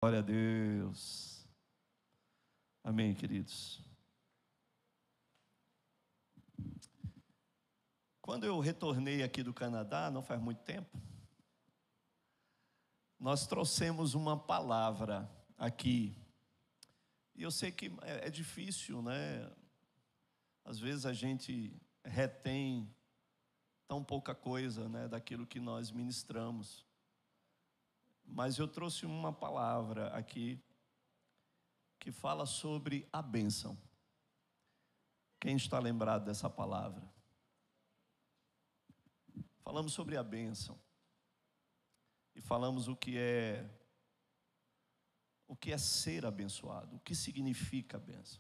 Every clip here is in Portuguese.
Glória a Deus. Amém, queridos. Quando eu retornei aqui do Canadá, não faz muito tempo, nós trouxemos uma palavra aqui. E eu sei que é difícil, né? Às vezes a gente retém tão pouca coisa, né, daquilo que nós ministramos. Mas eu trouxe uma palavra aqui que fala sobre a bênção. Quem está lembrado dessa palavra? Falamos sobre a bênção. E falamos o que é ser abençoado, o que significa a bênção.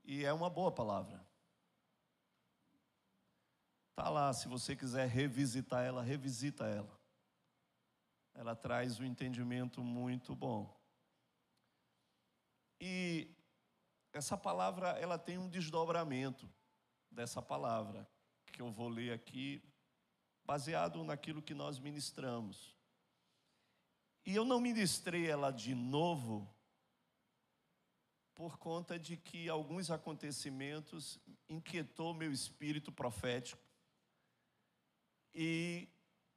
E é uma boa palavra. Está lá, se você quiser revisitar ela, revisita ela. Ela traz um entendimento muito bom. E essa palavra, ela tem um desdobramento dessa palavra, que eu vou ler aqui, baseado naquilo que nós ministramos. E eu não ministrei ela de novo, por conta de que alguns acontecimentos inquietou meu espírito profético e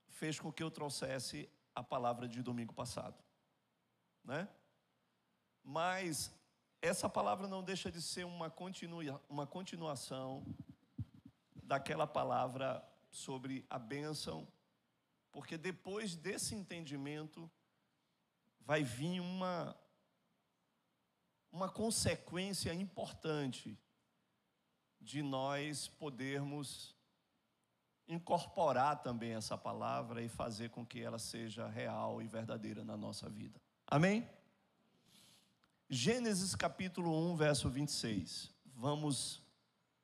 fez com que eu trouxesse a palavra de domingo passado, né? Mas essa palavra não deixa de ser uma continuação daquela palavra sobre a bênção, porque depois desse entendimento vai vir uma consequência importante de nós podermos incorporar também essa palavra e fazer com que ela seja real e verdadeira na nossa vida. Amém? Gênesis capítulo 1, verso 26. Vamos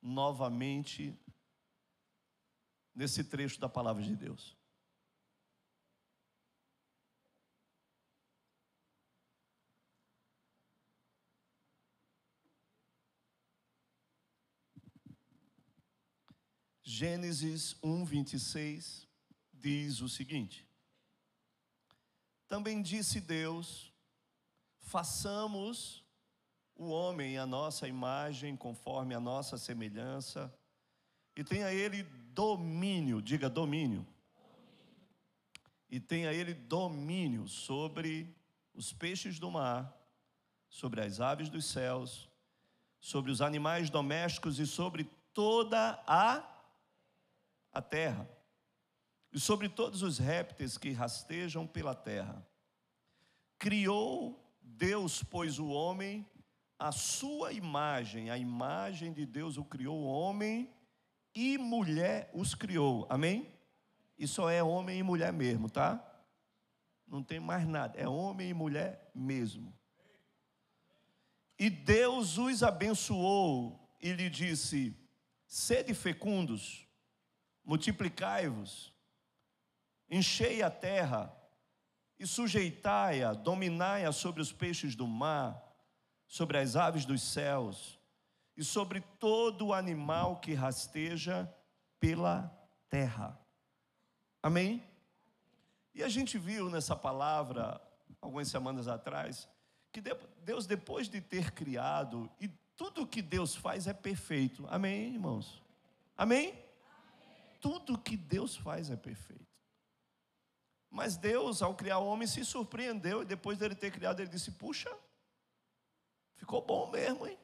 novamente nesse trecho da palavra de Deus. Gênesis 1, 26 diz o seguinte: Também disse Deus: façamos o homem à nossa imagem, conforme a nossa semelhança, e tenha ele domínio, diga domínio. E tenha ele domínio sobre os peixes do mar, sobre as aves dos céus, sobre os animais domésticos e sobre toda a terra, e sobre todos os répteis que rastejam pela terra. Criou Deus, pois, o homem à sua imagem, a imagem de Deus o criou, homem e mulher os criou. Amém? E só é homem e mulher mesmo, tá? Não tem mais nada, é homem e mulher mesmo. E Deus os abençoou e lhe disse: sede fecundos, multiplicai-vos, enchei a terra e sujeitai-a, dominai-a sobre os peixes do mar, sobre as aves dos céus e sobre todo o animal que rasteja pela terra. Amém? E a gente viu nessa palavra, algumas semanas atrás, que Deus, depois de ter criado, e tudo que Deus faz é perfeito. Amém, irmãos? Amém? Tudo que Deus faz é perfeito. Mas Deus, ao criar o homem, se surpreendeu, e depois dele ter criado, ele disse: puxa, ficou bom mesmo, hein?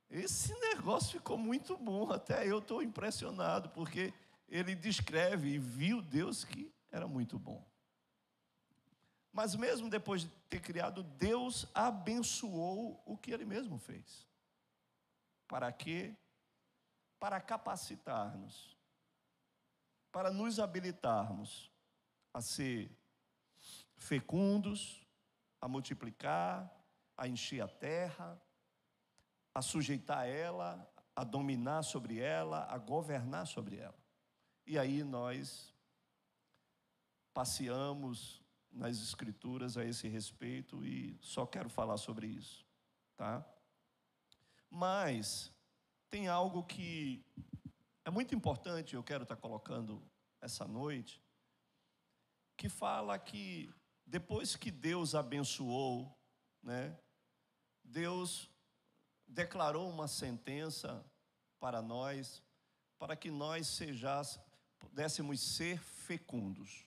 Esse negócio ficou muito bom, até eu estou impressionado, porque ele descreve e viu Deus que era muito bom. Mas mesmo depois de ter criado, Deus abençoou o que ele mesmo fez. Para quê? Para capacitar-nos, para nos habilitarmos a ser fecundos, a multiplicar, a encher a terra, a sujeitar ela, a dominar sobre ela, a governar sobre ela. E aí nós passeamos nas escrituras a esse respeito e só quero falar sobre isso, tá? Mas tem algo que é muito importante, eu quero estar colocando essa noite, que fala que depois que Deus abençoou, né, Deus declarou uma sentença para nós, para que nós pudéssemos ser fecundos,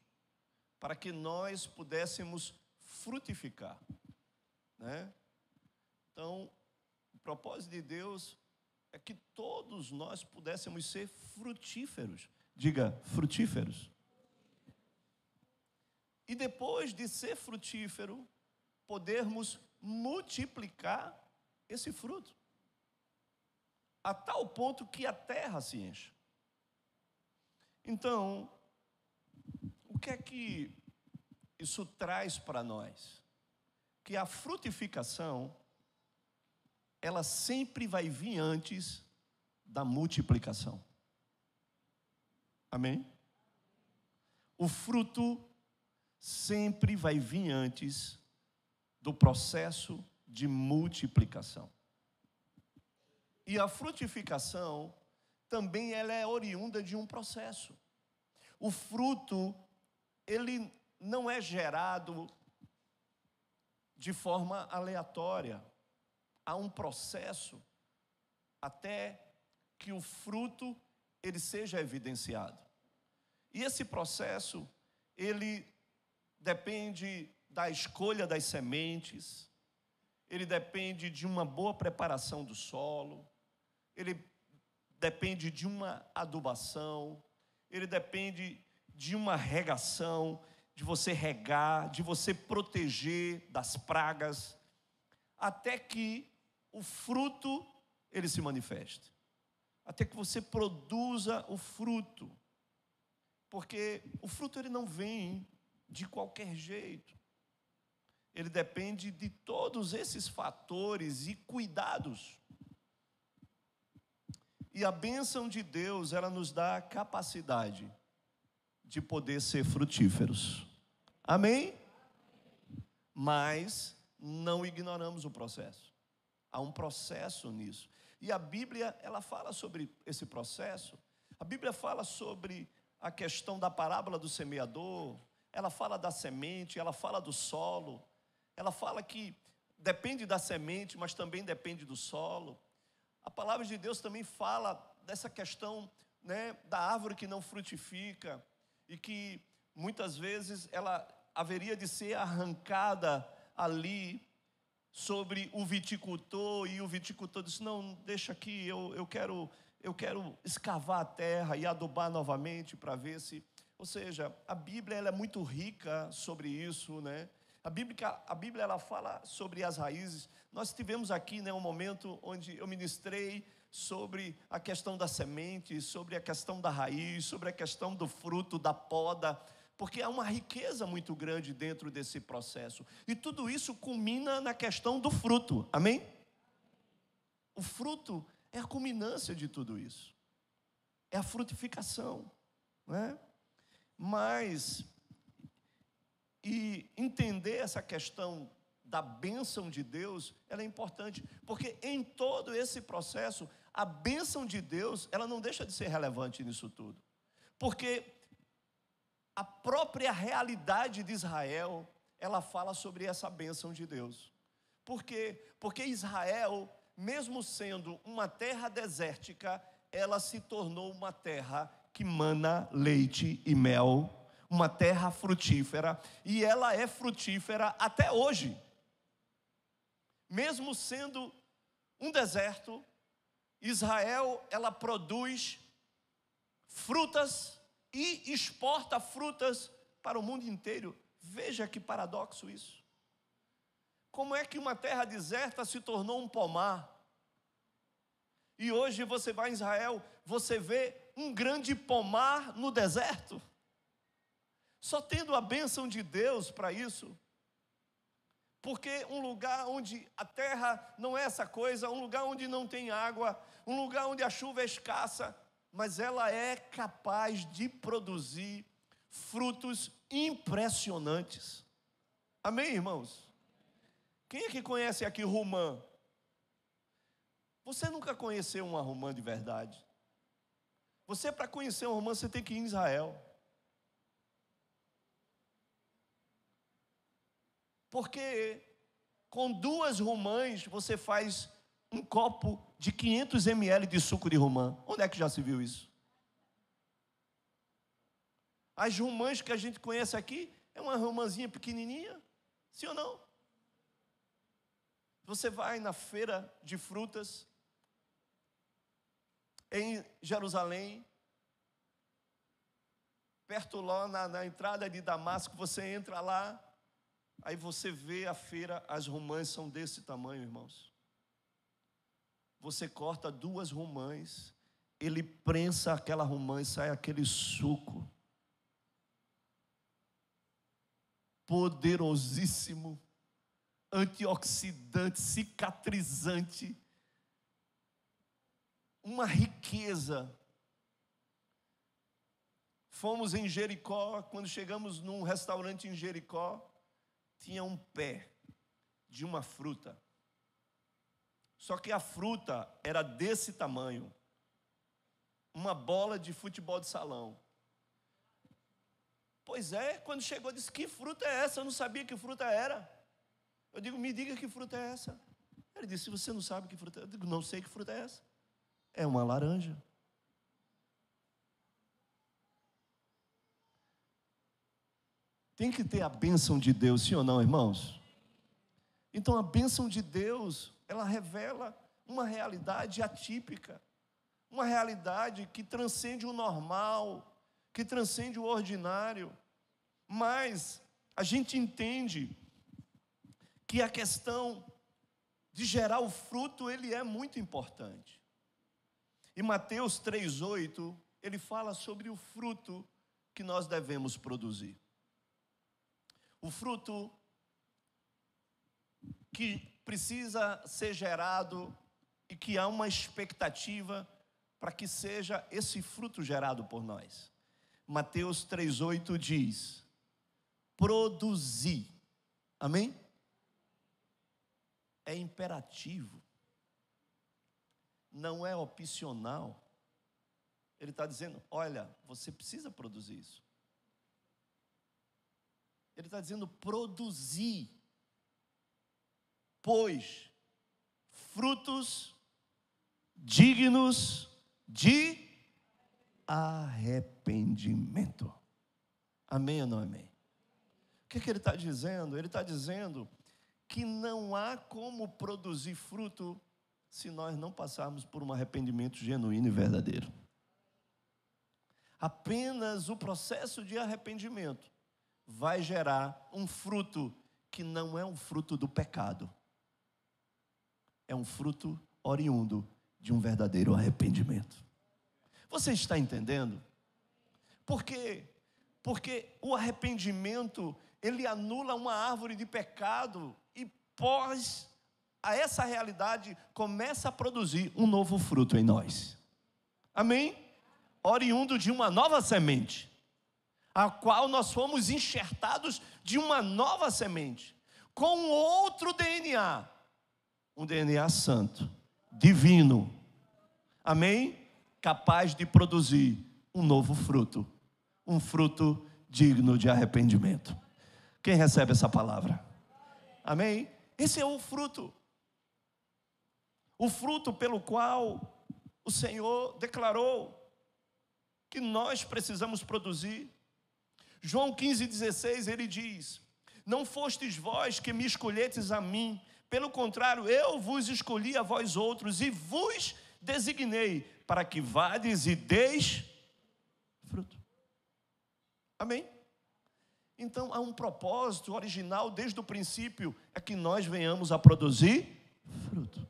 para que nós pudéssemos frutificar, né? Então, o propósito de Deus é que todos nós pudéssemos ser frutíferos. Diga, frutíferos. E depois de ser frutífero, podermos multiplicar esse fruto, a tal ponto que a terra se encha. Então, o que é que isso traz para nós? Que a frutificação, ela sempre vai vir antes da multiplicação. Amém? O fruto sempre vai vir antes do processo de multiplicação. E a frutificação também ela é oriunda de um processo. O fruto, ele não é gerado de forma aleatória. Há um processo até que o fruto ele seja evidenciado. E esse processo, ele depende da escolha das sementes, ele depende de uma boa preparação do solo, ele depende de uma adubação, ele depende de uma regação, de você regar, de você proteger das pragas, até que o fruto ele se manifeste, até que você produza o fruto, porque o fruto ele não vem de qualquer jeito, ele depende de todos esses fatores e cuidados. E a bênção de Deus, ela nos dá a capacidade de poder ser frutíferos. Amém? Mas não ignoramos o processo. Há um processo nisso. E a Bíblia, ela fala sobre esse processo. A Bíblia fala sobre a questão da parábola do semeador. Ela fala da semente, ela fala do solo. Ela fala que depende da semente, mas também depende do solo. A palavra de Deus também fala dessa questão, né, da árvore que não frutifica e que muitas vezes ela haveria de ser arrancada ali sobre o viticultor, e o viticultor disse, não, deixa aqui, eu quero escavar a terra e adubar novamente para ver se... Ou seja, a Bíblia ela é muito rica sobre isso, né? A Bíblia ela fala sobre as raízes. Nós tivemos aqui, né, um momento onde eu ministrei sobre a questão da semente, sobre a questão da raiz, sobre a questão do fruto, da poda, porque há uma riqueza muito grande dentro desse processo. E tudo isso culmina na questão do fruto, amém? O fruto é a culminância de tudo isso, é a frutificação, né? Mas... E entender essa questão da bênção de Deus, ela é importante, porque em todo esse processo, a bênção de Deus, ela não deixa de ser relevante nisso tudo. Porque a própria realidade de Israel, ela fala sobre essa bênção de Deus. Por quê? Porque Israel, mesmo sendo uma terra desértica, ela se tornou uma terra que mana leite e mel, uma terra frutífera, e ela é frutífera até hoje. Mesmo sendo um deserto, Israel, ela produz frutas e exporta frutas para o mundo inteiro. Veja que paradoxo isso. Como é que uma terra deserta se tornou um pomar? E hoje você vai em Israel, você vê um grande pomar no deserto. Só tendo a bênção de Deus para isso. Porque um lugar onde a terra não é essa coisa, um lugar onde não tem água, um lugar onde a chuva é escassa, mas ela é capaz de produzir frutos impressionantes. Amém, irmãos? Quem é que conhece aqui romã? Você nunca conheceu uma romã de verdade. Você, para conhecer uma romã, você tem que ir em Israel. Porque com 2 romãs você faz um copo de 500 ml de suco de romã. Onde é que já se viu isso? As romãs que a gente conhece aqui é uma romãzinha pequenininha, sim ou não? Você vai na feira de frutas em Jerusalém, perto lá na entrada de Damasco, você entra lá, aí você vê a feira, as romãs são desse tamanho, irmãos. Você corta 2 romãs, ele prensa aquela romã e sai aquele suco poderosíssimo, antioxidante, cicatrizante, uma riqueza. Fomos em Jericó, quando chegamos num restaurante em Jericó, tinha um pé de uma fruta. Só que a fruta era desse tamanho, uma bola de futebol de salão. Pois é, quando chegou, disse: que fruta é essa? Eu não sabia que fruta era. Eu digo: me diga que fruta é essa. Ele disse: você não sabe que fruta é? Eu digo: não sei que fruta é essa. É uma laranja. Tem que ter a bênção de Deus, sim ou não, irmãos? Então a bênção de Deus, ela revela uma realidade atípica, uma realidade que transcende o normal, que transcende o ordinário. Mas a gente entende que a questão de gerar o fruto, ele é muito importante. Em Mateus 3,8, ele fala sobre o fruto que nós devemos produzir. O fruto que precisa ser gerado e que há uma expectativa para que seja esse fruto gerado por nós. Mateus 3,8 diz: produzir. Amém? É imperativo. Não é opcional. Ele está dizendo: olha, você precisa produzir isso. Ele está dizendo: produzir, pois frutos dignos de arrependimento. Amém ou não amém? O que ele está dizendo? Ele está dizendo que não há como produzir fruto se nós não passarmos por um arrependimento genuíno e verdadeiro. Apenas o processo de arrependimento vai gerar um fruto que não é um fruto do pecado. É um fruto oriundo de um verdadeiro arrependimento. Você está entendendo? Por quê? Porque o arrependimento, ele anula uma árvore de pecado e pós a essa realidade começa a produzir um novo fruto em nós. Amém? Oriundo de uma nova semente, a qual nós fomos enxertados de uma nova semente, com outro DNA, um DNA santo, divino, amém? Capaz de produzir um novo fruto, um fruto digno de arrependimento. Quem recebe essa palavra? Amém? Esse é o fruto pelo qual o Senhor declarou que nós precisamos produzir. João 15,16, ele diz: não fostes vós que me escolhestes a mim, pelo contrário, eu vos escolhi a vós outros e vos designei para que vades e deis fruto. Amém? Então há um propósito original desde o princípio, é que nós venhamos a produzir fruto.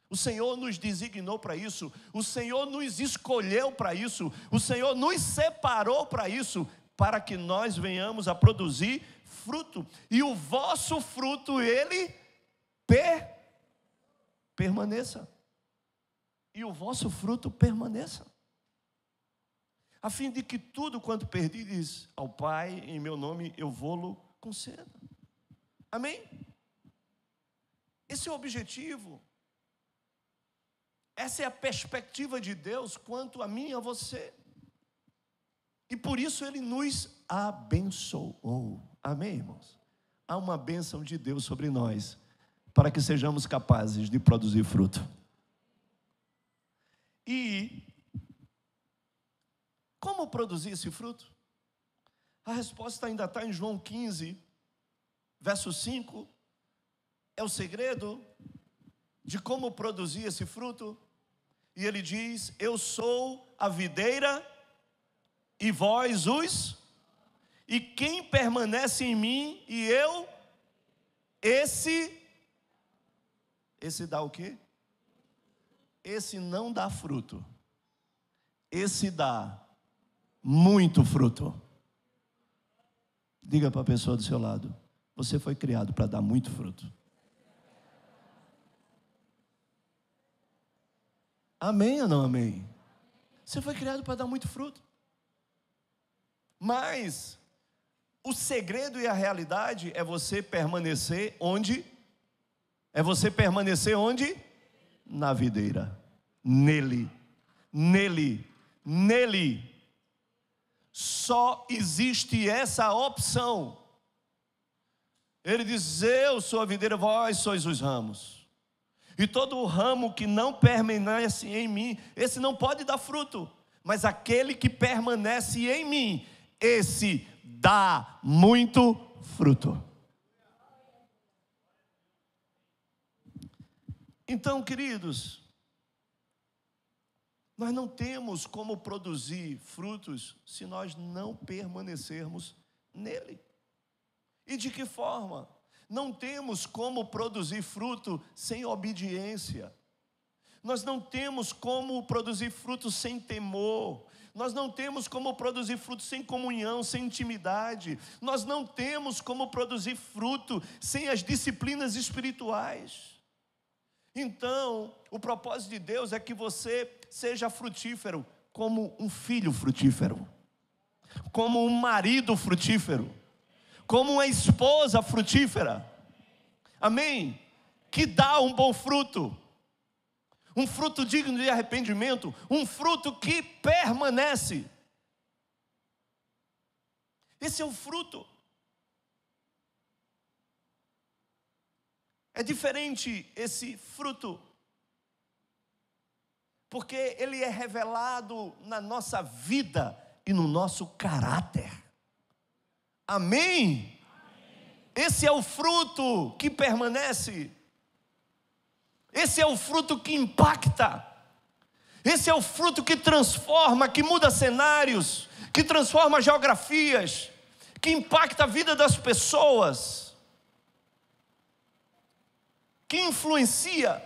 O Senhor nos designou para isso, o Senhor nos escolheu para isso, o Senhor nos separou para isso, para que nós venhamos a produzir fruto. E o vosso fruto, ele permaneça. E o vosso fruto permaneça. A fim de que tudo quanto perdides ao Pai, em meu nome, eu vou-lo conceda. Amém? Esse é o objetivo. Essa é a perspectiva de Deus quanto a mim e a você. E por isso Ele nos abençoou. Amém, irmãos? há uma bênção de Deus sobre nós, para que sejamos capazes de produzir fruto. E como produzir esse fruto? A resposta ainda está em João 15, verso 5. É o segredo de como produzir esse fruto. E ele diz: eu sou a videira e vós os... E quem permanece em mim e eu, esse dá o quê? Esse não dá fruto. Esse dá muito fruto. Diga para a pessoa do seu lado: você foi criado para dar muito fruto. Amém ou não amém? Você foi criado para dar muito fruto. Mas o segredo e a realidade é você permanecer onde? É você permanecer onde? Na videira. Nele. Nele. Nele. Só existe essa opção. Ele diz: eu sou a videira, vós sois os ramos. E todo o ramo que não permanece em mim, esse não pode dar fruto. Mas aquele que permanece em mim, esse dá muito fruto. Então, queridos, nós não temos como produzir frutos se nós não permanecermos nele. E de que forma? Não temos como produzir fruto sem obediência. Nós não temos como produzir fruto sem temor. Nós não temos como produzir fruto sem comunhão, sem intimidade. Nós não temos como produzir fruto sem as disciplinas espirituais. Então, o propósito de Deus é que você seja frutífero como um filho frutífero, como um marido frutífero, como uma esposa frutífera. Amém? Que dá um bom fruto. Um fruto digno de arrependimento, um fruto que permanece. Esse é o fruto. É diferente esse fruto, porque ele é revelado na nossa vida e no nosso caráter. Amém? Esse é o fruto que permanece. Esse é o fruto que impacta. Esse é o fruto que transforma, que muda cenários, que transforma geografias, que impacta a vida das pessoas, que influencia.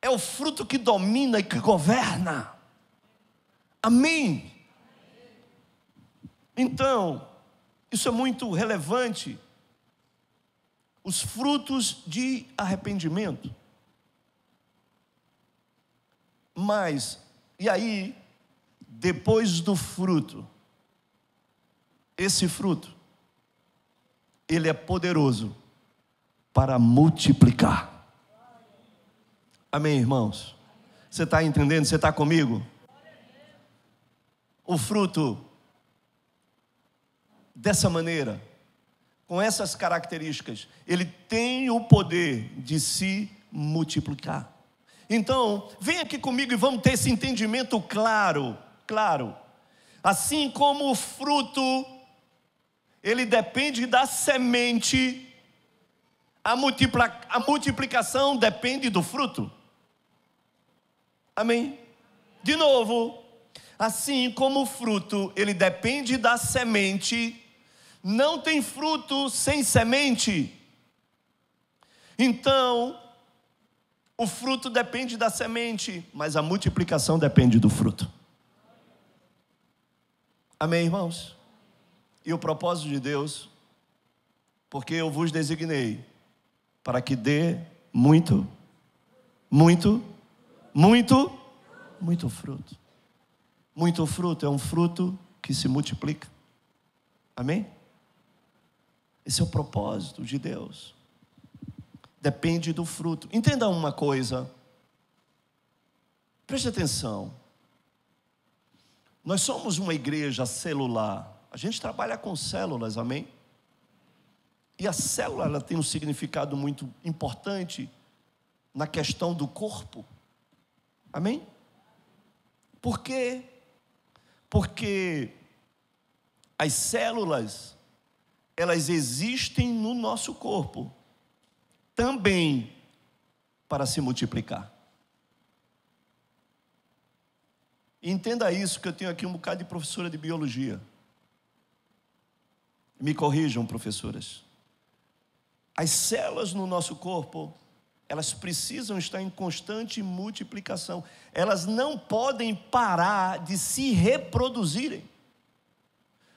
É o fruto que domina e que governa. Amém? Então, isso é muito relevante. Os frutos de arrependimento. Mas, e aí, depois do fruto, esse fruto, ele é poderoso para multiplicar. Amém, irmãos? Você está entendendo? Você está comigo? O fruto, dessa maneira, com essas características, ele tem o poder de se multiplicar. Então, vem aqui comigo e vamos ter esse entendimento claro. Assim como o fruto, ele depende da semente, a multiplicação depende do fruto. Amém? De novo, assim como o fruto, ele depende da semente, não tem fruto sem semente. Então, o fruto depende da semente, mas a multiplicação depende do fruto. Amém, irmãos? E o propósito de Deus, porque eu vos designei para que dê muito fruto. Muito fruto é um fruto que se multiplica. Amém? Esse é o propósito de Deus. Depende do fruto. Entenda uma coisa. Preste atenção. Nós somos uma igreja celular. A gente trabalha com células, amém? E a célula, ela tem um significado muito importante na questão do corpo. Amém? Por quê? Porque as células, elas existem no nosso corpo também para se multiplicar. Entenda isso, que eu tenho aqui um bocado de professora de biologia. Me corrijam, professoras. As células no nosso corpo, elas precisam estar em constante multiplicação. Elas não podem parar de se reproduzirem.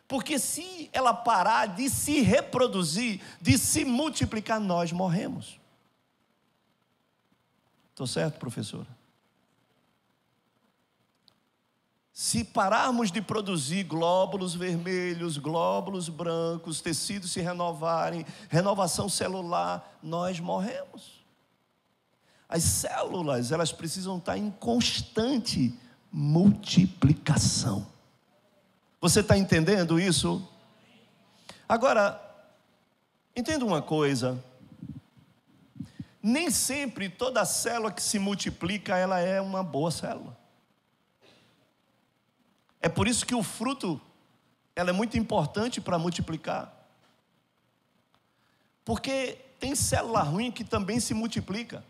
Porque se ela parar de se reproduzir, de se multiplicar, nós morremos. Estou certo, professora? Se pararmos de produzir glóbulos vermelhos, glóbulos brancos, tecidos se renovarem, renovação celular, nós morremos. As células, elas precisam estar em constante multiplicação. Você está entendendo isso? Agora, entenda uma coisa. Nem sempre toda célula que se multiplica, ela é uma boa célula. É por isso que o fruto, ela é muito importante para multiplicar. Porque tem célula ruim que também se multiplica.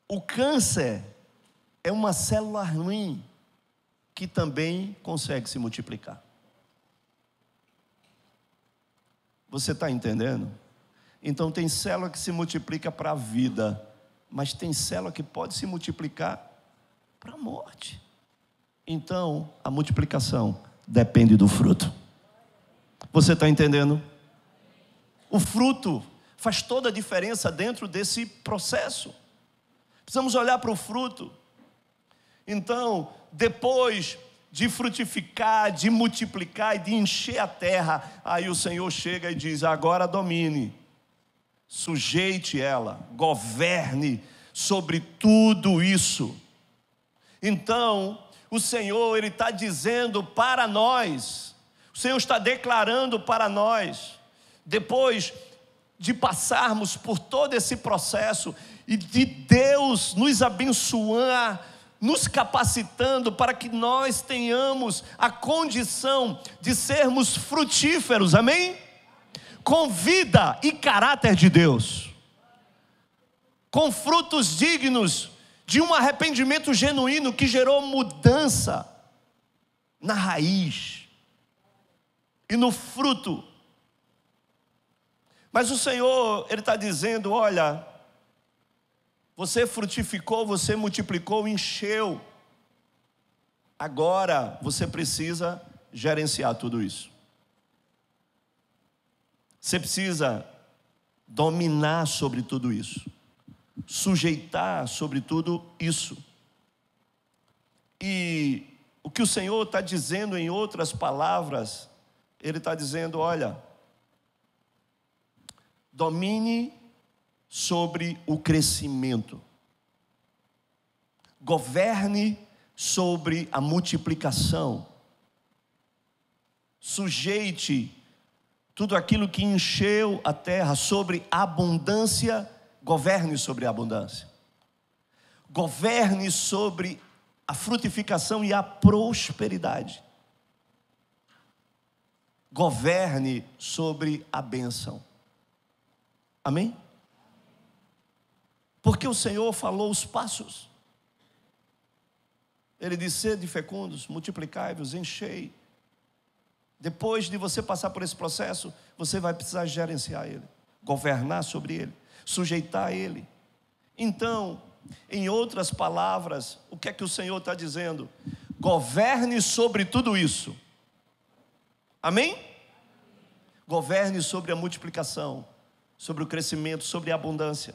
O câncer é uma célula ruim que também consegue se multiplicar. Você está entendendo? Então tem célula que se multiplica para a vida, mas tem célula que pode se multiplicar para a morte. Então a multiplicação depende do fruto. Você está entendendo? O fruto faz toda a diferença dentro desse processo. Precisamos olhar para o fruto. Então, depois de frutificar, de multiplicar e de encher a terra, aí o Senhor chega e diz: agora domine, sujeite ela, governe sobre tudo isso. Então, o Senhor, Ele está dizendo para nós, o Senhor está declarando para nós, depois de passarmos por todo esse processo e de Deus nos abençoar, nos capacitando para que nós tenhamos a condição de sermos frutíferos, amém? Com vida e caráter de Deus, com frutos dignos de um arrependimento genuíno que gerou mudança na raiz e no fruto. Mas o Senhor, Ele está dizendo: olha, você frutificou, você multiplicou, encheu. Agora você precisa gerenciar tudo isso. Você precisa dominar sobre tudo isso, sujeitar sobre tudo isso. E o que o Senhor está dizendo, em outras palavras, Ele está dizendo: olha, domine sobre o crescimento, governe sobre a multiplicação, sujeite tudo aquilo que encheu a terra sobre a abundância, governe sobre a abundância, governe sobre a frutificação e a prosperidade, governe sobre a bênção. Amém? Porque o Senhor falou os passos. Ele disse: sede fecundos, multiplicai-vos, enchei. Depois de você passar por esse processo, você vai precisar gerenciar ele, governar sobre ele, sujeitar ele. Então, em outras palavras, o que é que o Senhor está dizendo? Governe sobre tudo isso. Amém? Governe sobre a multiplicação, sobre o crescimento, sobre a abundância,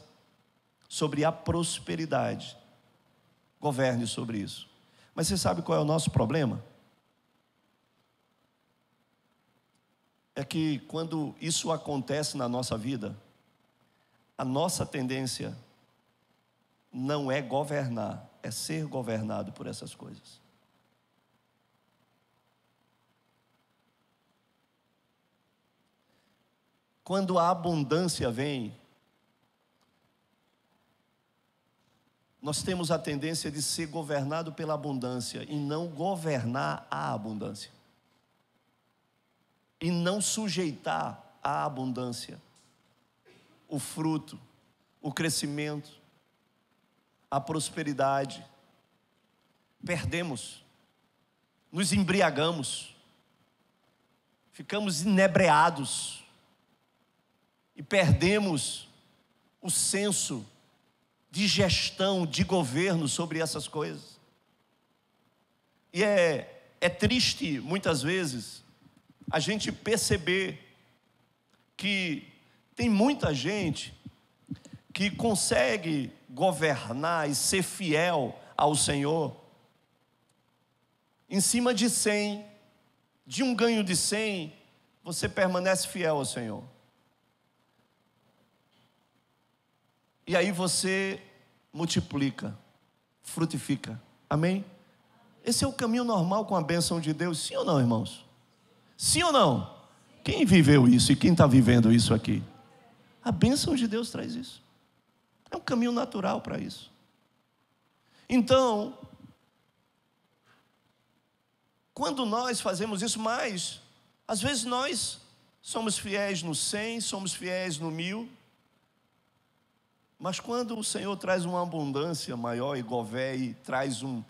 sobre a prosperidade. Governe sobre isso. Mas você sabe qual é o nosso problema? É que quando isso acontece na nossa vida, a nossa tendência não é governar, é ser governado por essas coisas. quando a abundância vem, nós temos a tendência de ser governado pela abundância e não governar a abundância. E não sujeitar a abundância, o fruto, o crescimento, a prosperidade. Perdemos, nos embriagamos, ficamos inebriados e perdemos o senso de gestão, de governo sobre essas coisas. E é triste, muitas vezes, a gente perceber que tem muita gente que consegue governar e ser fiel ao Senhor em cima de 100, de um ganho de 100, você permanece fiel ao Senhor. E aí você multiplica, frutifica. Amém? Esse é o caminho normal com a bênção de Deus, sim ou não, irmãos? Sim ou não? Quem viveu isso e quem está vivendo isso aqui? A bênção de Deus traz isso. É um caminho natural para isso. Então, quando nós fazemos isso, mais, às vezes nós somos fiéis no 100, somos fiéis no 1000, mas quando o Senhor traz uma abundância maior e governa e traz um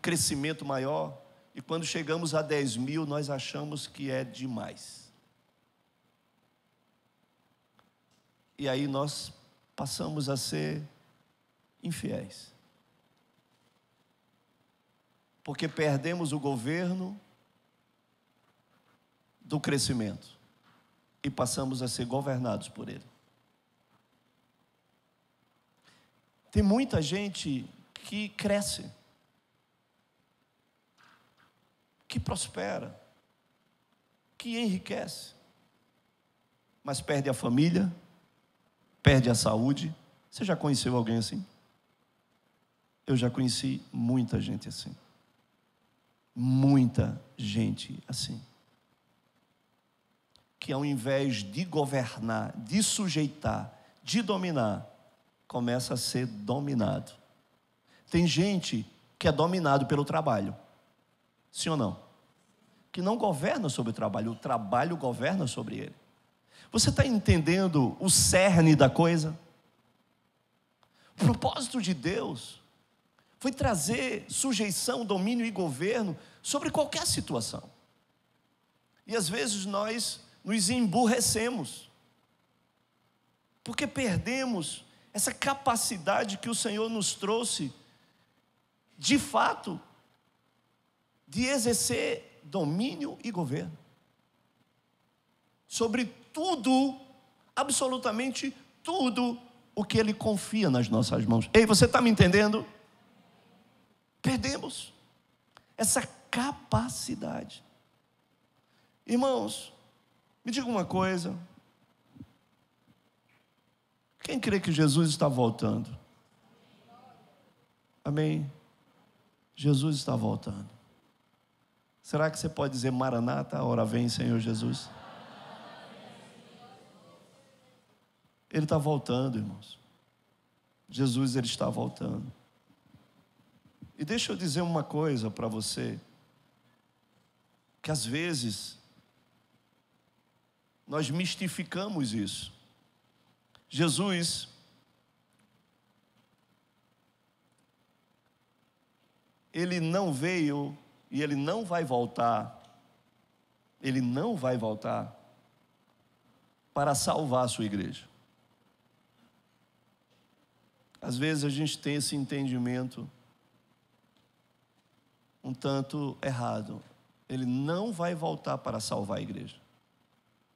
crescimento maior, e quando chegamos a 10.000, nós achamos que é demais. E aí nós passamos a ser infiéis. Porque perdemos o governo do crescimento e passamos a ser governados por ele. Tem muita gente que cresce, que prospera, que enriquece, mas perde a família, perde a saúde. Você já conheceu alguém assim? Eu já conheci muita gente assim. Muita gente assim. Que ao invés de governar, de sujeitar, de dominar, começa a ser dominado. Tem gente que é dominado pelo trabalho. Sim ou não? Que não governa sobre o trabalho governa sobre ele. Você está entendendo o cerne da coisa? O propósito de Deus foi trazer sujeição, domínio e governo sobre qualquer situação. E às vezes nós nos emburrecemos, porque perdemos essa capacidade que o Senhor nos trouxe, de fato, de exercer domínio e governo sobre tudo, absolutamente tudo o que Ele confia nas nossas mãos. Ei, você está me entendendo? Perdemos essa capacidade. Irmãos, me diga uma coisa. Quem crê que Jesus está voltando? Amém? Jesus está voltando. Será que você pode dizer: Maranata, a hora vem, Senhor Jesus? Ele está voltando, irmãos. Jesus, Ele está voltando. E deixa eu dizer uma coisa para você, que às vezes nós mistificamos isso. Jesus, Ele não veio e Ele não vai voltar. Ele não vai voltar para salvar a sua igreja. Às vezes a gente tem esse entendimento um tanto errado. Ele não vai voltar para salvar a igreja.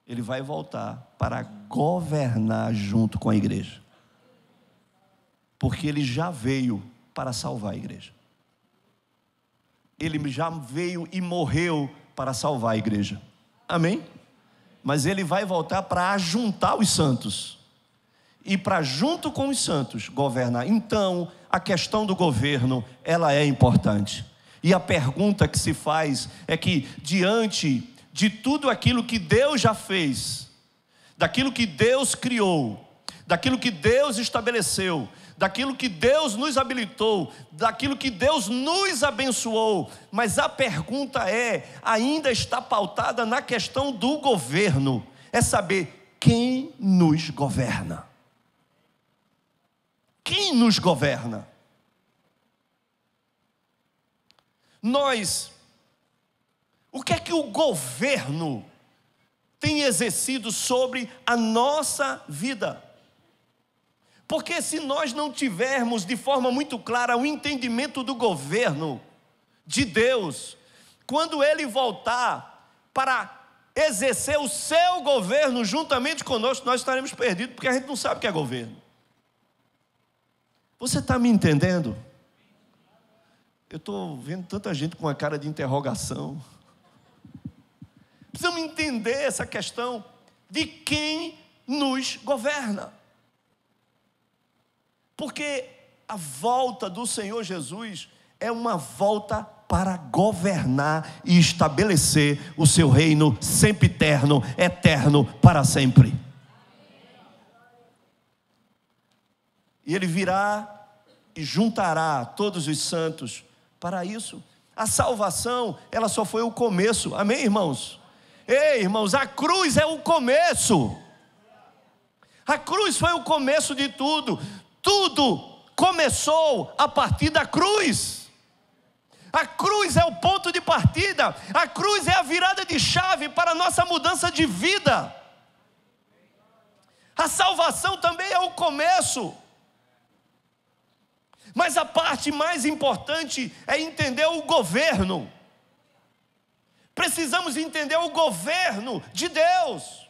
Ele vai voltar para governar junto com a igreja. Porque Ele já veio para salvar a igreja. Ele já veio e morreu para salvar a igreja. Amém? Mas Ele vai voltar para ajuntar os santos. E para junto com os santos governar. Então, a questão do governo, ela é importante. E a pergunta que se faz é que, diante de tudo aquilo que Deus já fez, daquilo que Deus criou, daquilo que Deus estabeleceu, daquilo que Deus nos habilitou, daquilo que Deus nos abençoou. Mas a pergunta ainda está pautada na questão do governo. É saber quem nos governa. Quem nos governa? O que é que o governo tem exercido sobre a nossa vida? Porque se nós não tivermos de forma muito clara o entendimento do governo de Deus, quando Ele voltar para exercer o seu governo juntamente conosco, nós estaremos perdidos, porque a gente não sabe o que é governo. Você está me entendendo? Eu estou vendo tanta gente com a cara de interrogação. Precisamos entender essa questão de quem nos governa. Porque a volta do Senhor Jesus é uma volta para governar e estabelecer o seu reino sempiterno, eterno, para sempre. E Ele virá e juntará todos os santos para isso. A salvação, ela só foi o começo. Amém, irmãos? Ei, irmãos, a cruz é o começo. A cruz foi o começo de tudo. Tudo começou a partir da cruz. A cruz é o ponto de partida. A cruz é a virada de chave para a nossa mudança de vida. A salvação também é o começo. Mas a parte mais importante é entender o governo. Precisamos entender o governo de Deus.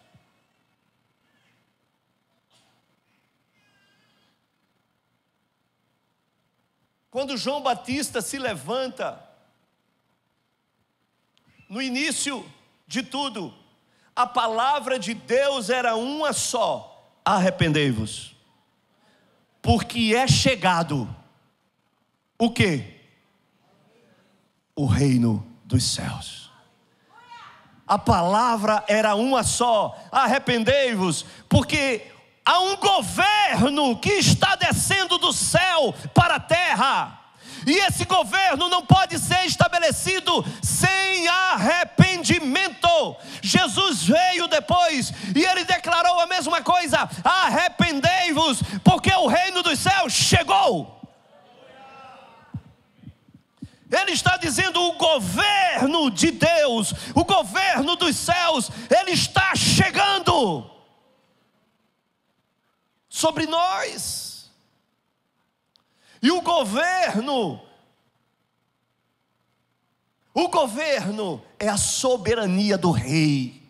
Quando João Batista se levanta, no início de tudo, a palavra de Deus era uma só: arrependei-vos, porque é chegado o quê? O reino dos céus. A palavra era uma só: arrependei-vos, porque há um governo que está descendo do céu para a terra, e esse governo não pode ser estabelecido sem arrependimento. Jesus veio depois e Ele declarou a mesma coisa: arrependei-vos, porque o reino dos céus chegou. Ele está dizendo: o governo de Deus, o governo dos céus, Ele está chegando sobre nós. E o governo é a soberania do rei,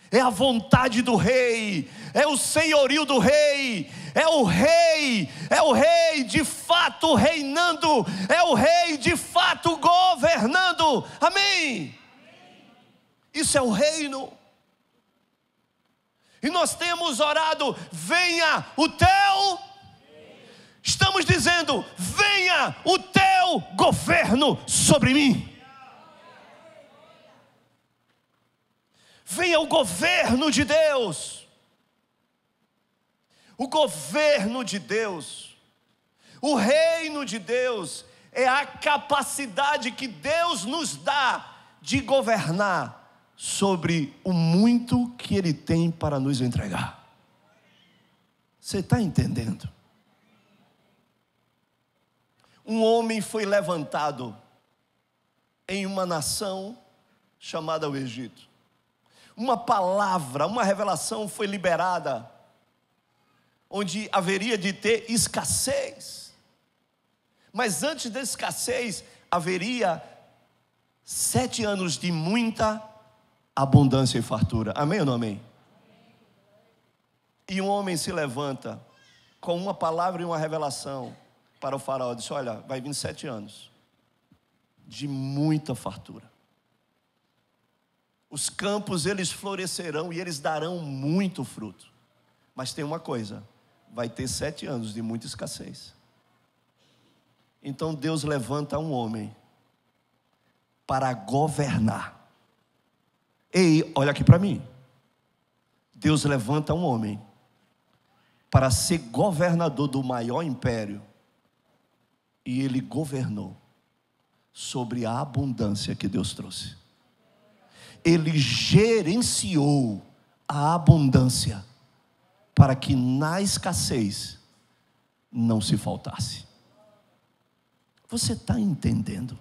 é a vontade do rei, é o senhorio do rei, é o rei de fato reinando, é o rei de fato governando. Amém? Isso é o reino. E nós temos orado: venha o teu. Estamos dizendo: venha o teu governo sobre mim. Venha o governo de Deus. O governo de Deus, o reino de Deus, é a capacidade que Deus nos dá de governar sobre o muito que Ele tem para nos entregar. Você está entendendo? Um homem foi levantado em uma nação chamada o Egito. Uma palavra, uma revelação foi liberada, onde haveria de ter escassez. Mas antes da escassez, haveria 7 anos de muita abundância e fartura. Amém ou não amém? E um homem se levanta com uma palavra e uma revelação para o faraó. Disse: olha, vai vir 7 anos de muita fartura. Os campos, eles florescerão e eles darão muito fruto. Mas tem uma coisa: vai ter 7 anos de muita escassez. Então Deus levanta um homem para governar. Ei, olha aqui para mim. Deus levanta um homem para ser governador do maior império, e ele governou sobre a abundância que Deus trouxe. Ele gerenciou a abundância para que na escassez não se faltasse. Você está entendendo?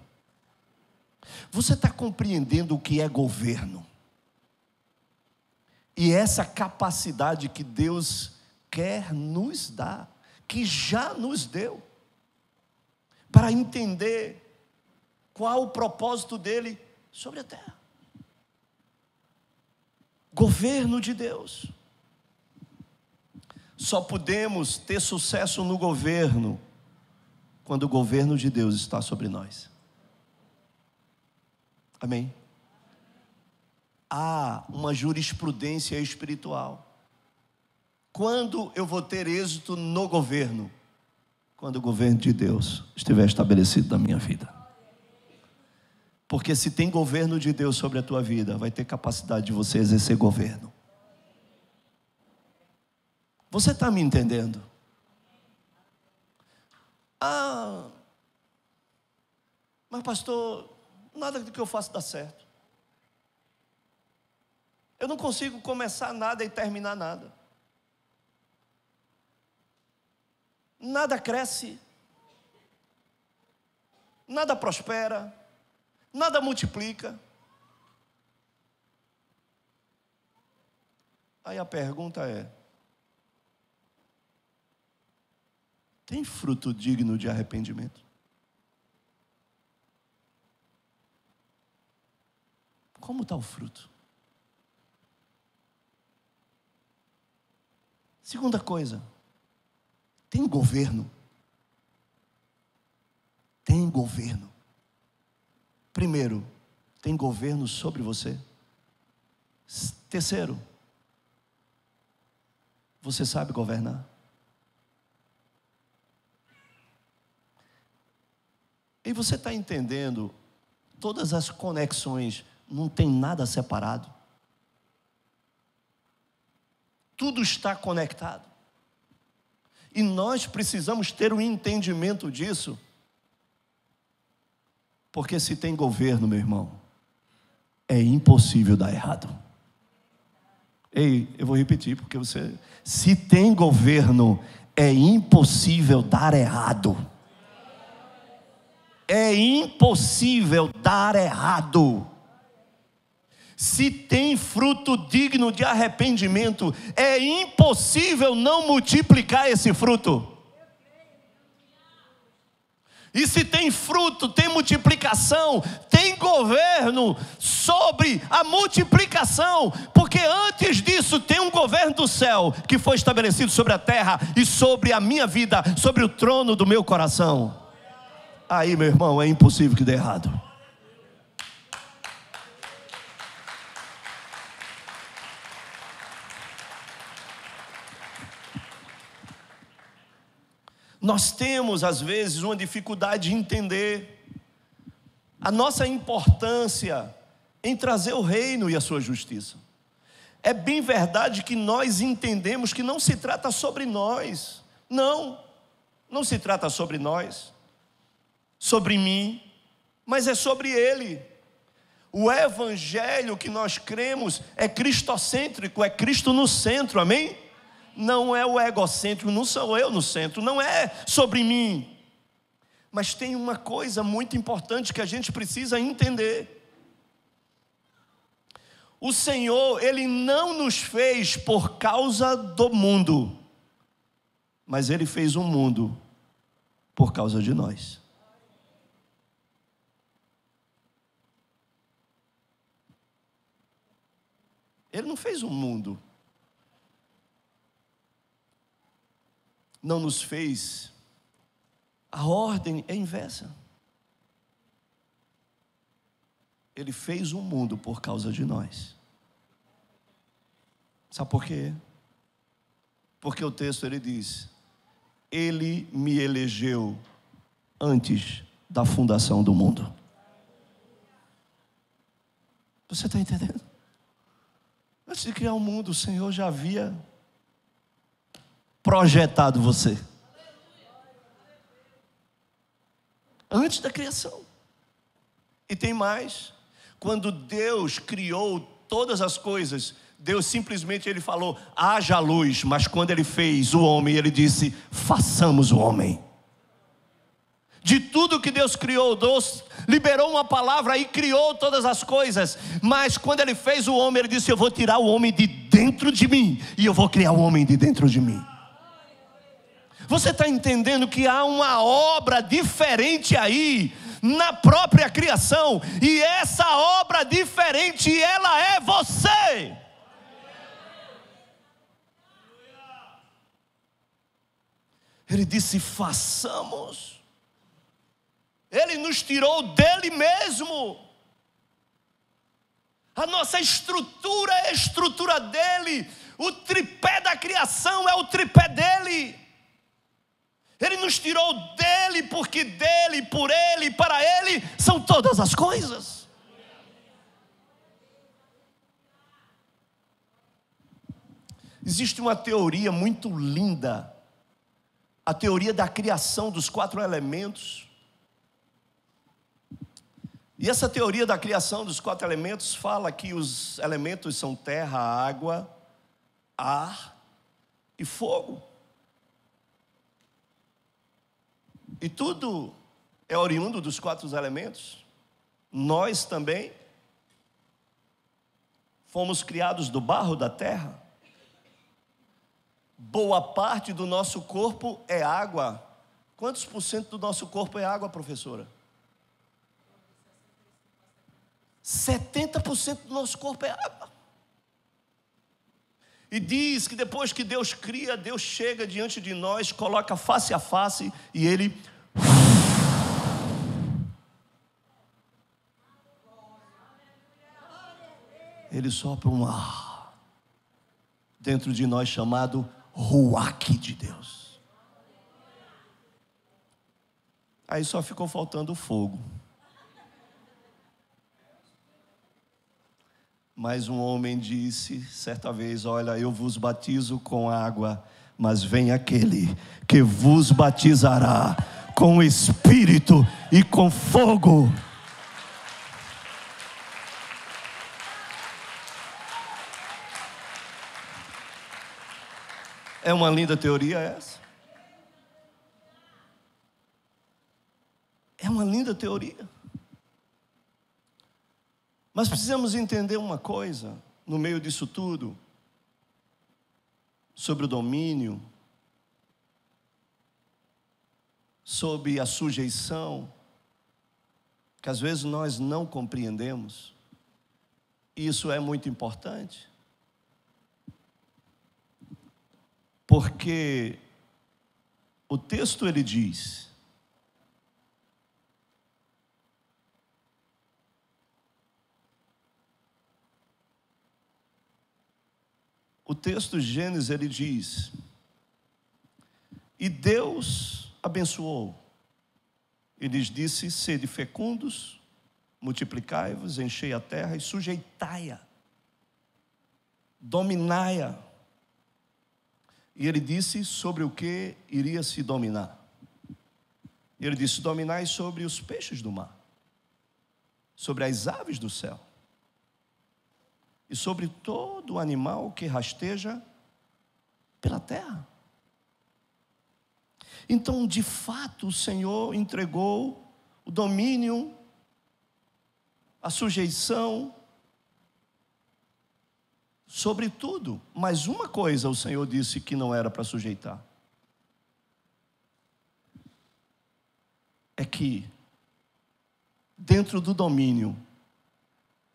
Você está compreendendo o que é governo? E essa capacidade que Deus quer nos dar, que já nos deu, para entender qual o propósito dele sobre a terra. Governo de Deus. Só podemos ter sucesso no governo quando o governo de Deus está sobre nós. Amém? Há uma jurisprudência espiritual. Quando eu vou ter êxito no governo? Quando o governo de Deus estiver estabelecido na minha vida. Porque se tem governo de Deus sobre a tua vida, vai ter capacidade de você exercer governo. Você está me entendendo? Mas pastor, nada do que eu faço dá certo. Eu não consigo começar nada e terminar nada. Nada cresce, nada prospera, nada multiplica. Aí a pergunta é: tem fruto digno de arrependimento? Como está o fruto? Segunda coisa, tem governo. Tem governo. Primeiro, tem governo sobre você. Terceiro, você sabe governar. E você está entendendo todas as conexões, não tem nada separado. Tudo está conectado. E nós precisamos ter um entendimento disso. Porque se tem governo, meu irmão, é impossível dar errado. Ei, eu vou repetir, porque se tem governo, é impossível dar errado. É impossível dar errado. Se tem fruto digno de arrependimento, é impossível não multiplicar esse fruto. E se tem fruto, tem multiplicação, tem governo sobre a multiplicação, porque antes disso tem um governo do céu que foi estabelecido sobre a terra e sobre a minha vida, sobre o trono do meu coração. Aí, meu irmão, é impossível que dê errado. Nós temos, às vezes, uma dificuldade de entender a nossa importância em trazer o reino e a sua justiça. É bem verdade que nós entendemos que não se trata sobre nós. Não se trata sobre nós, sobre mim, mas é sobre Ele. O evangelho que nós cremos é cristocêntrico, é Cristo no centro, amém? Não é o egocêntrico, não sou eu no centro, não é sobre mim. Mas tem uma coisa muito importante que a gente precisa entender. O Senhor, Ele não nos fez por causa do mundo, mas Ele fez um mundo por causa de nós. Ele não fez um mundo. Não nos fez. A ordem é inversa. Ele fez um mundo por causa de nós. Sabe por quê? Porque o texto ele diz: Ele me elegeu antes da fundação do mundo. Você está entendendo? Antes de criar o mundo, o Senhor já havia projetado você. Antes da criação. E tem mais. Quando Deus criou todas as coisas, Deus simplesmente ele falou, haja luz. Mas quando ele fez o homem, ele disse, façamos o homem. De tudo que Deus criou, Deus liberou uma palavra e criou todas as coisas. Mas quando ele fez o homem, ele disse, eu vou tirar o homem de dentro de mim e eu vou criar o homem de dentro de mim. Você está entendendo que há uma obra diferente aí, na própria criação, e essa obra diferente, ela é você. Ele disse, façamos. Ele nos tirou dele mesmo. A nossa estrutura é a estrutura dele. O tripé da criação é o tripé dele. Ele nos tirou dele, porque dele, por ele e para ele são todas as coisas. Existe uma teoria muito linda, a teoria da criação dos 4 elementos. E essa teoria da criação dos 4 elementos fala que os elementos são terra, água, ar e fogo. E tudo é oriundo dos 4 elementos. Nós também fomos criados do barro da terra. Boa parte do nosso corpo é água. Quantos por cento do nosso corpo é água, professora? 70% do nosso corpo é água. E diz que depois que Deus cria, Deus chega diante de nós, coloca face a face e Ele sopra um ar dentro de nós chamado Ruach de Deus. Aí só ficou faltando o fogo. Mas um homem disse certa vez, olha, eu vos batizo com água, mas vem aquele que vos batizará com o Espírito e com fogo. É uma linda teoria essa? É uma linda teoria. Mas precisamos entender uma coisa, no meio disso tudo, sobre o domínio, sobre a sujeição, que às vezes nós não compreendemos. Isso é muito importante, porque o texto ele diz, o texto de Gênesis ele diz, e Deus abençoou, e lhes disse, sede fecundos, multiplicai-vos, enchei a terra e sujeitai-a, dominai-a. E ele disse sobre o que iria se dominar. Ele disse, dominai sobre os peixes do mar, sobre as aves do céu, e sobre todo animal que rasteja pela terra. Então, de fato, o Senhor entregou o domínio, a sujeição sobre tudo. Mas uma coisa o Senhor disse que não era para sujeitar. É que, dentro do domínio,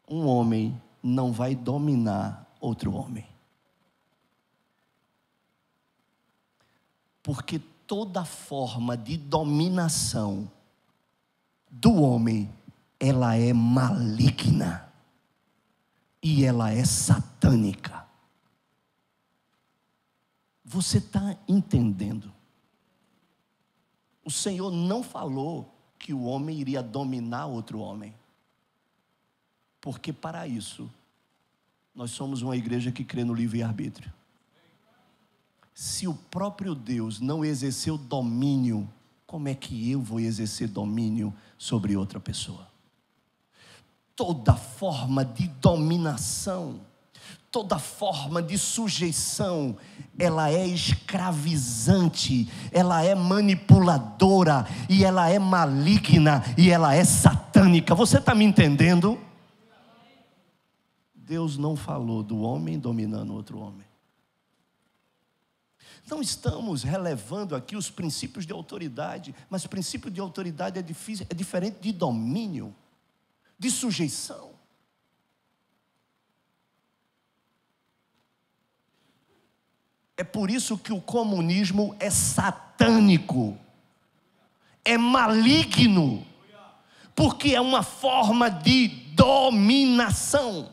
um homem não vai dominar outro homem. Porque toda forma de dominação do homem, ela é maligna e ela é satânica. Você está entendendo? O Senhor não falou que o homem iria dominar outro homem, porque para isso Nós somos uma igreja que crê no livre-arbítrio. Se o próprio Deus não exerceu domínio, como é que eu vou exercer domínio sobre outra pessoa? Toda forma de dominação, toda forma de sujeição, ela é escravizante, ela é manipuladora, e ela é maligna, e ela é satânica. Você está me entendendo? Deus não falou do homem dominando outro homem. Não estamos relevando aqui os princípios de autoridade, mas o princípio de autoridade é diferente de domínio, de sujeição. É por isso que o comunismo é satânico, é maligno, porque é uma forma de dominação.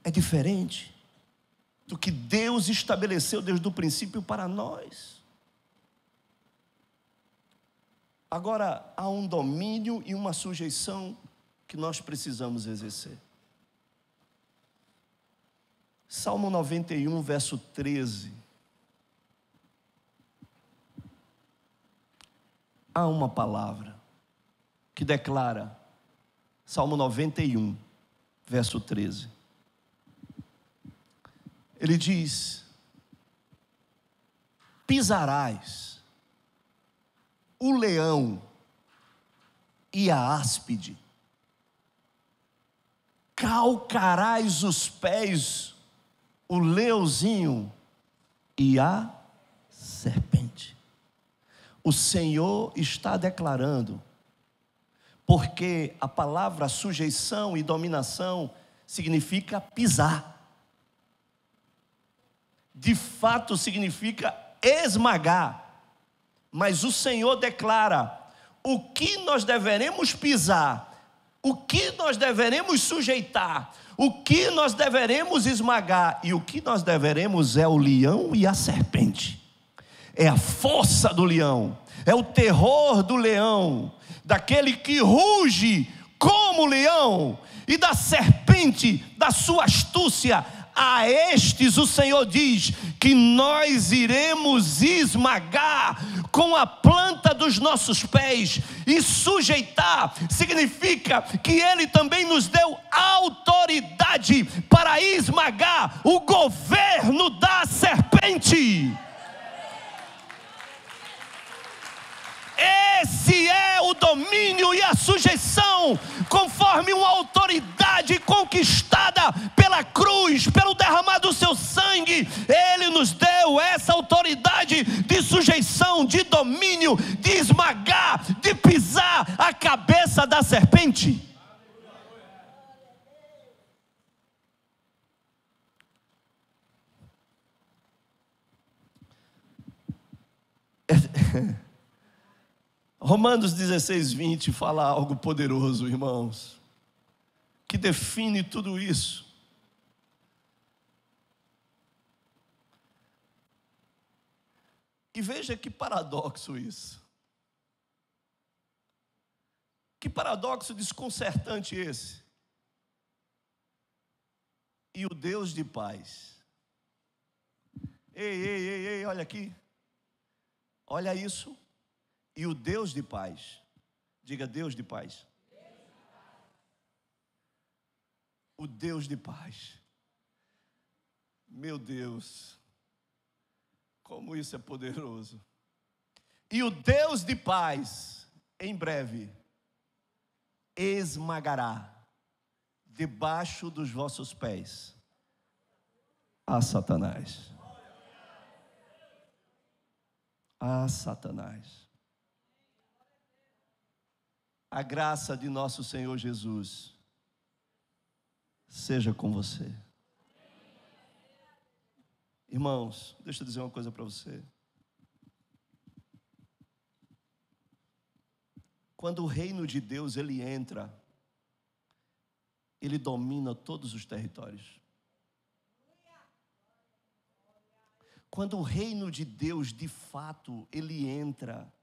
É diferente do que Deus estabeleceu desde o princípio para nós. Agora, há um domínio e uma sujeição que nós precisamos exercer. Salmo 91, verso 13. Há uma palavra que declara, Salmo 91, verso 13. Ele diz: pisarás o leão e a áspide, calcarás os pés o leãozinho e a serpente. O Senhor está declarando, porque a palavra sujeição e dominação significa pisar. De fato significa esmagar, mas o Senhor declara o que nós deveremos pisar, o que nós deveremos sujeitar, o que nós deveremos esmagar, e o que nós deveremos é o leão e a serpente. É a força do leão, é o terror do leão, daquele que ruge como leão, e da serpente, da sua astúcia. A estes o Senhor diz que nós iremos esmagar com a planta dos nossos pés. E sujeitar significa que Ele também nos deu autoridade para esmagar o governo da serpente. Esse é o domínio e a sujeição, conforme uma autoridade conquistada pela cruz, pelo derramado do seu sangue. Ele nos deu essa autoridade de sujeição, de domínio, de esmagar, de pisar a cabeça da serpente. Romanos 16, 20 fala algo poderoso, irmãos, que define tudo isso. E veja que paradoxo isso. Que paradoxo desconcertante esse. E o Deus de paz. Ei, olha aqui. Olha isso. E o Deus de paz, diga Deus de paz. O Deus de paz. Meu Deus, como isso é poderoso. E o Deus de paz, em breve, esmagará debaixo dos vossos pés a Satanás. A Satanás. A graça de nosso Senhor Jesus seja com você. Irmãos, deixa eu dizer uma coisa para você. Quando o reino de Deus ele entra, ele domina todos os territórios. Quando o reino de Deus de fato ele entra,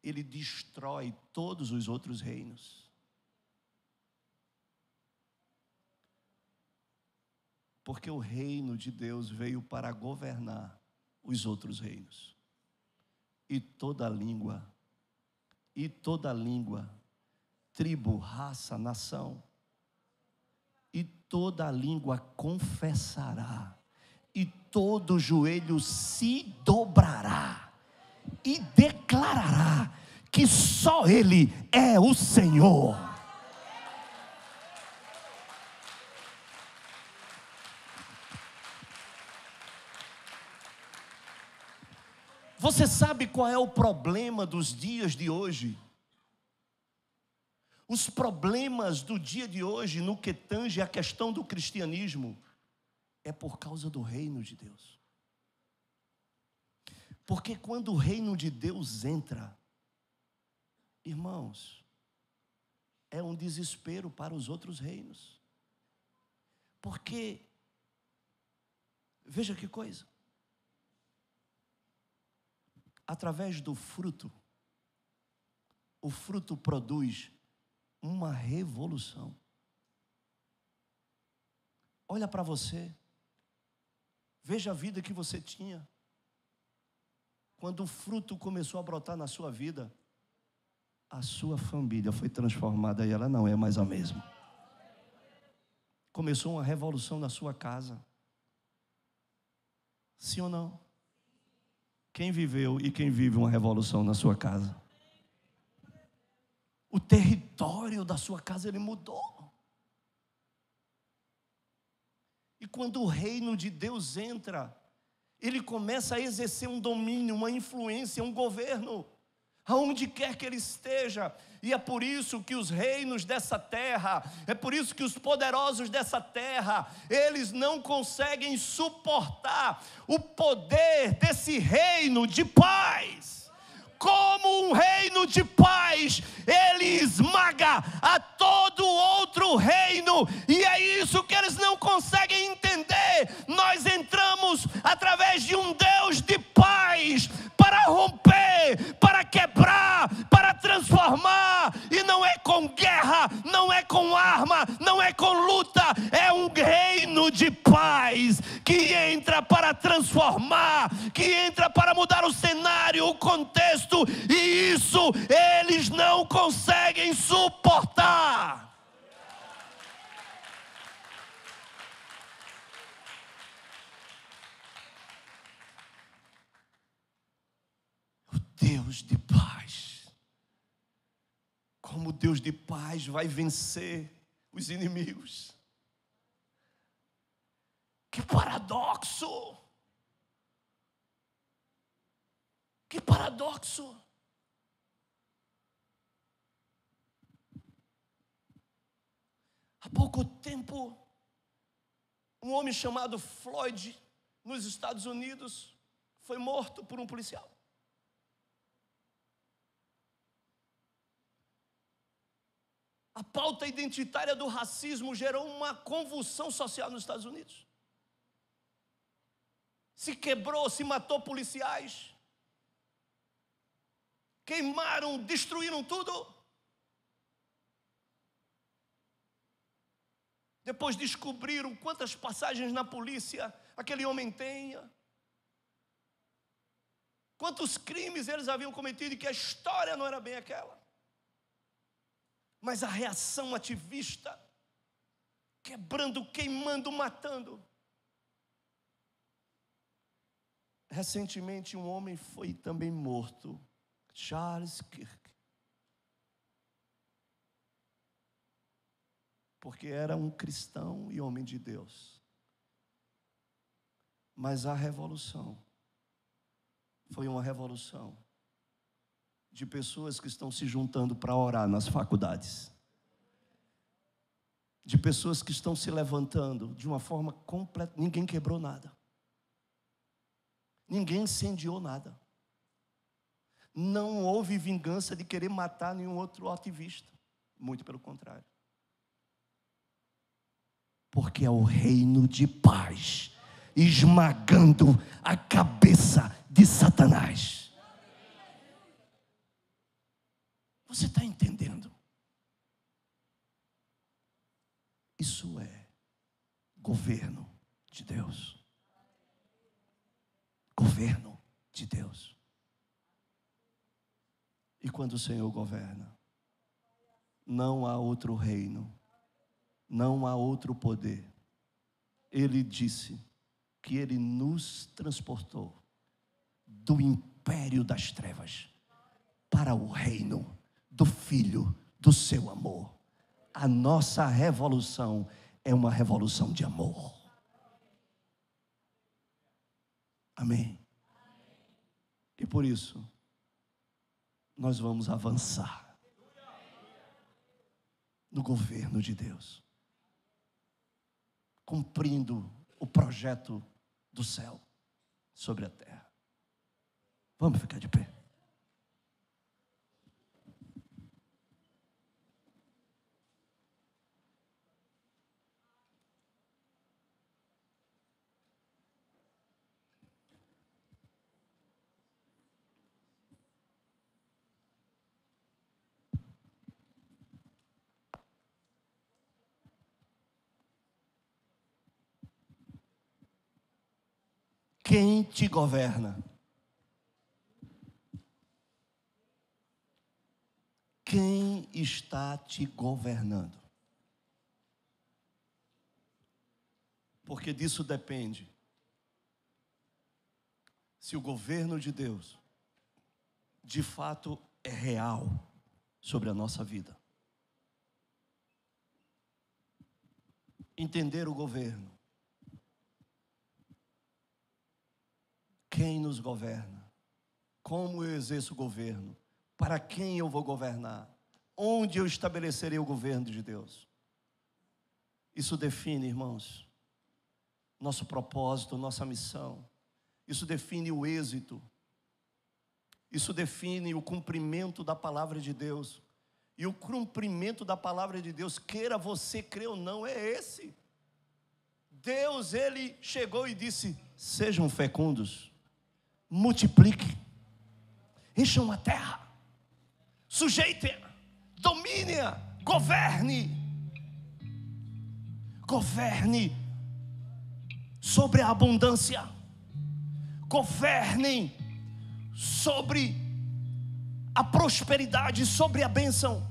ele destrói todos os outros reinos. Porque o reino de Deus veio para governar os outros reinos. E toda língua, tribo, raça, nação, e toda língua confessará, e todo joelho se dobrará, e declarará que só Ele é o Senhor. Você sabe qual é o problema dos dias de hoje? Os problemas do dia de hoje, no que tange a questão do cristianismo, é por causa do reino de Deus. Porque quando o reino de Deus entra, irmãos, é um desespero para os outros reinos. Porque, veja que coisa, através do fruto, o fruto produz uma revolução. Olha para você, veja a vida que você tinha. Quando o fruto começou a brotar na sua vida, a sua família foi transformada e ela não é mais a mesma. Começou uma revolução na sua casa. Sim ou não? Quem viveu e quem vive uma revolução na sua casa? O território da sua casa, ele mudou. E quando o reino de Deus entra, ele começa a exercer um domínio, uma influência, um governo, aonde quer que ele esteja. E é por isso que os reinos dessa terra, é por isso que os poderosos dessa terra, eles não conseguem suportar o poder desse reino de paz. Como um reino de paz, ele esmaga a todo outro reino, e é isso que eles não conseguem entender. Nós entramos através de um Deus de paz, para romper, para quebrar, para transformar, e não é com guerra, não é com arma, não é com luta, é um reino de paz, que entra para transformar, que entra para mudar o cenário, o contexto, e isso eles não conseguem suportar. O Deus de paz, como Deus de paz vai vencer os inimigos? Que paradoxo! Que paradoxo! Há pouco tempo, um homem chamado Floyd, nos Estados Unidos, foi morto por um policial. A pauta identitária do racismo gerou uma convulsão social nos Estados Unidos. Se quebrou, se matou policiais. Queimaram, destruíram tudo. Depois descobriram quantas passagens na polícia aquele homem tinha. Quantos crimes eles haviam cometido e que a história não era bem aquela. Mas a reação ativista, quebrando, queimando, matando. Recentemente um homem foi também morto, Charles Kirk, porque era um cristão e homem de Deus. Mas a revolução foi uma revolução de pessoas que estão se juntando para orar nas faculdades, de pessoas que estão se levantando de uma forma completa. Ninguém quebrou nada, ninguém incendiou nada, não houve vingança de querer matar nenhum outro ativista, muito pelo contrário, porque é o reino de paz esmagando a cabeça de Satanás. Você está entendendo? Isso é governo de Deus. Governo de Deus. E quando o Senhor governa, não há outro reino, não há outro poder. Ele disse que Ele nos transportou do império das trevas para o reino do Filho do seu amor. A nossa revolução é uma revolução de amor. Amém? E por isso, nós vamos avançar no governo de Deus, cumprindo o projeto do céu sobre a terra. Vamos ficar de pé. Quem te governa? Quem está te governando? Porque disso depende se o governo de Deus de fato é real sobre a nossa vida. Entender o governo. Quem nos governa? Como eu exerço o governo? Para quem eu vou governar? Onde eu estabelecerei o governo de Deus? Isso define, irmãos, nosso propósito, nossa missão. Isso define o êxito. Isso define o cumprimento da palavra de Deus. E o cumprimento da palavra de Deus, queira você crer ou não, é esse. Deus, Ele chegou e disse: sejam fecundos, multipliquem, encham a terra, sujeitem-a, dominem-a, governe sobre a abundância, governem sobre a prosperidade, sobre a bênção,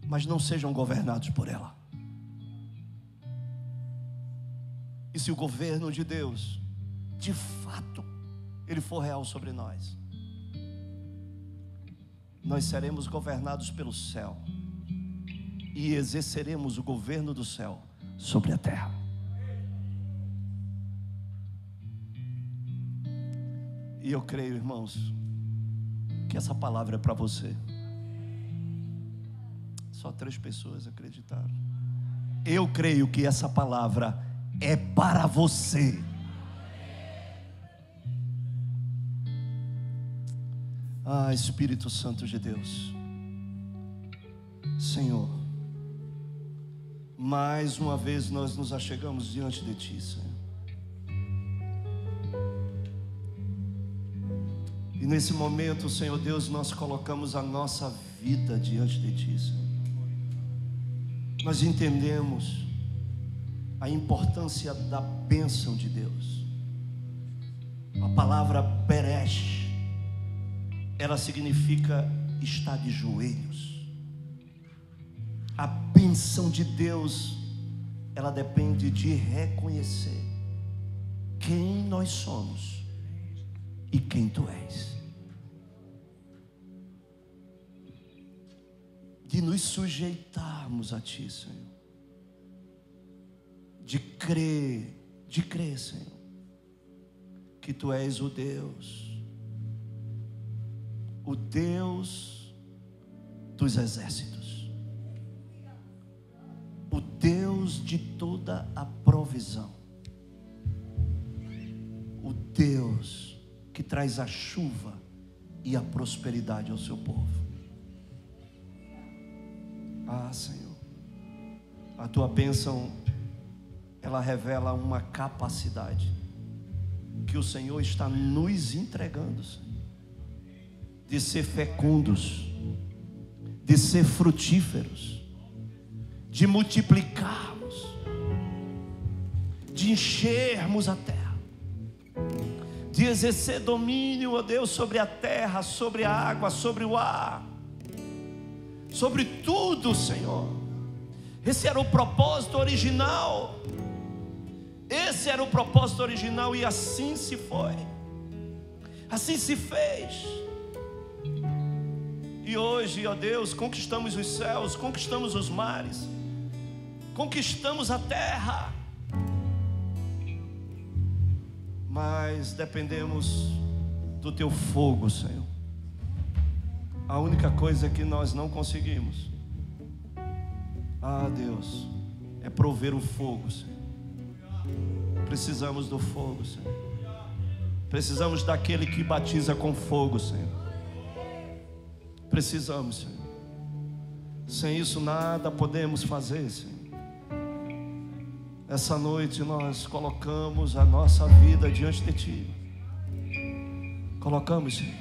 mas não sejam governados por ela. E se o governo de Deus, de fato, Ele for real sobre nós, nós seremos governados pelo céu e exerceremos o governo do céu sobre a terra. E eu creio, irmãos, que essa palavra é para você. Só 3 pessoas acreditaram. Eu creio que essa palavra é para você. Ah, Espírito Santo de Deus, Senhor, mais uma vez nós nos achegamos diante de Ti, Senhor. E nesse momento, Senhor Deus, nós colocamos a nossa vida diante de Ti, Senhor. Nós entendemos a importância da bênção de Deus. A palavra Beresh, ela significa estar de joelhos. A bênção de Deus, ela depende de reconhecer quem nós somos e quem Tu és. De nos sujeitarmos a Ti, Senhor. De crer, Senhor, que Tu és o Deus dos exércitos, o Deus de toda a provisão, o Deus que traz a chuva e a prosperidade ao seu povo. Ah, Senhor, a Tua bênção, ela revela uma capacidade que o Senhor está nos entregando, Senhor, de ser fecundos, de ser frutíferos, de multiplicarmos, de enchermos a terra, de exercer domínio, ó Deus, sobre a terra, sobre a água, sobre o ar, sobre tudo, Senhor. Esse era o propósito original. Esse era o propósito original, e assim se foi, assim se fez. E hoje, ó Deus, conquistamos os céus, conquistamos os mares, conquistamos a terra, mas dependemos do Teu fogo, Senhor. A única coisa que nós não conseguimos, Deus, é prover o fogo, Senhor. Precisamos do fogo, Senhor. Precisamos daquele que batiza com fogo, Senhor. Precisamos, Senhor. Sem isso nada podemos fazer, Senhor. Essa noite nós colocamos a nossa vida diante de Ti. Colocamos, Senhor,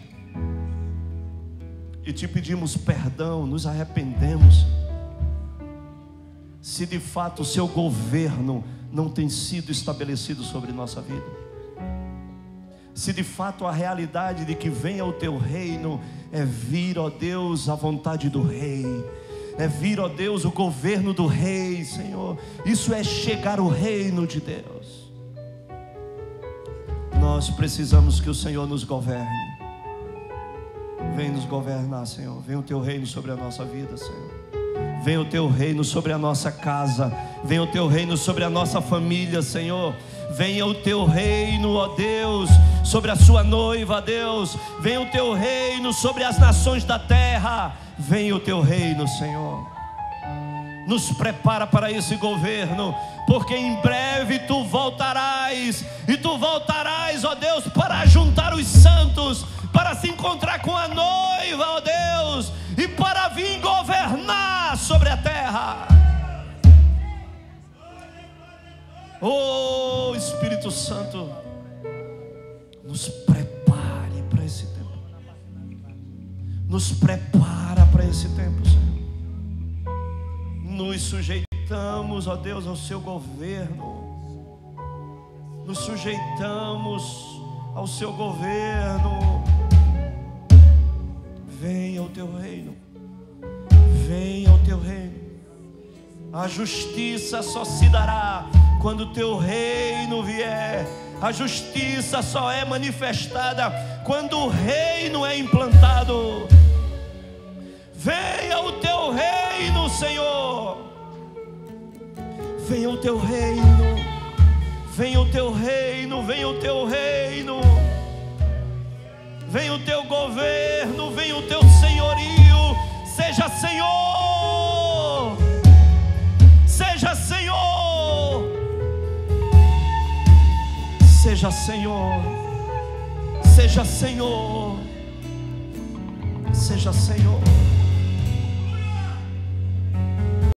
e Te pedimos perdão, nos arrependemos se de fato o Seu governo não tem sido estabelecido sobre nossa vida, se de fato a realidade de que venha o Teu reino é vir, ó Deus, a vontade do Rei, é vir, ó Deus, o governo do Rei, Senhor. Isso é chegar o reino de Deus. Nós precisamos que o Senhor nos governe. Vem nos governar, Senhor. Vem o Teu reino sobre a nossa vida, Senhor. Venha o Teu reino sobre a nossa casa. Venha o Teu reino sobre a nossa família, Senhor. Venha o Teu reino, ó Deus, sobre a Sua noiva, ó Deus. Venha o Teu reino sobre as nações da terra. Venha o Teu reino, Senhor. Nos prepara para esse governo, porque em breve Tu voltarás. E Tu voltarás, ó Deus, para juntar os santos, para se encontrar com a noiva, ó Deus, e para vir governar sobre a terra. Oh Espírito Santo, nos prepare para esse tempo. Nos prepara para esse tempo, Senhor. Nos sujeitamos, ó Deus, ao Seu governo. Nos sujeitamos ao Seu governo. Venha o Teu reino. Venha o Teu reino. A justiça só se dará quando o Teu reino vier. A justiça só é manifestada quando o reino é implantado. Venha o Teu reino, Senhor. Venha o Teu reino. Venha o Teu reino. Venha o Teu reino. Venha o Teu governo. Venha o Teu senhorio. Seja Senhor. Seja Senhor. Seja Senhor. Seja Senhor. Seja Senhor.